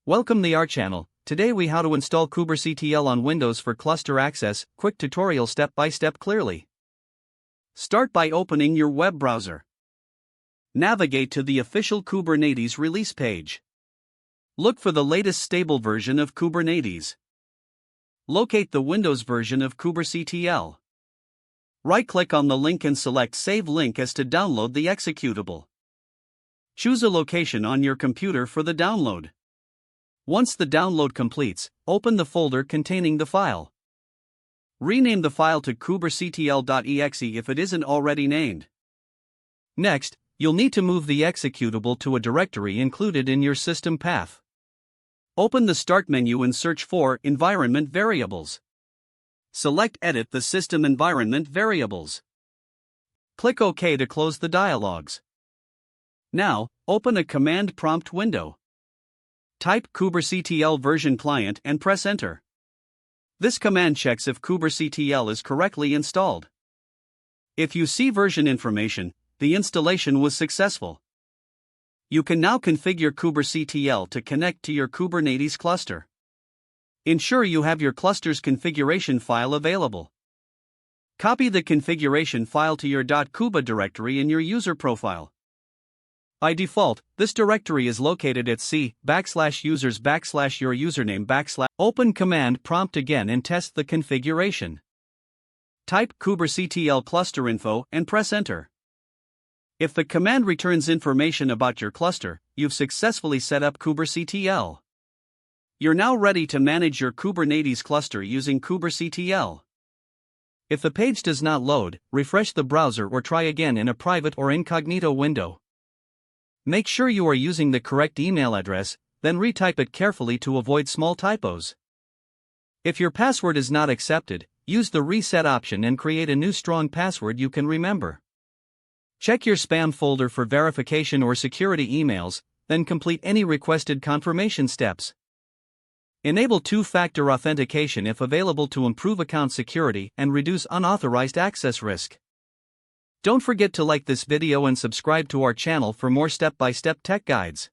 Welcome to our channel. Today we how to install kubectl on Windows for cluster access. Quick tutorial step by step clearly. Start by opening your web browser. Navigate to the official Kubernetes release page. Look for the latest stable version of Kubernetes. Locate the Windows version of kubectl. Right-click on the link and select Save Link as to download the executable. Choose a location on your computer for the download. Once the download completes, open the folder containing the file. Rename the file to kubectl.exe if it isn't already named. Next, you'll need to move the executable to a directory included in your system path. Open the Start menu and search for Environment Variables. Select Edit the System Environment Variables. Click OK to close the dialogues. Now, open a command prompt window. Type kubectl version client and press enter. This command checks if kubectl is correctly installed. If you see version information, the installation was successful. You can now configure kubectl to connect to your Kubernetes cluster. Ensure you have your cluster's configuration file available. Copy the configuration file to your .kuba directory in your user profile. By default, this directory is located at c/users/your username/. Open command prompt again and test the configuration. Type kubectl cluster info and press enter. If the command returns information about your cluster, you've successfully set up kubectl. You're now ready to manage your Kubernetes cluster using kubectl. If the page does not load, refresh the browser or try again in a private or incognito window. Make sure you are using the correct email address, then retype it carefully to avoid small typos. If your password is not accepted, use the reset option and create a new strong password you can remember. Check your spam folder for verification or security emails, then complete any requested confirmation steps. Enable two-factor authentication if available to improve account security and reduce unauthorized access risk. Don't forget to like this video and subscribe to our channel for more step-by-step tech guides.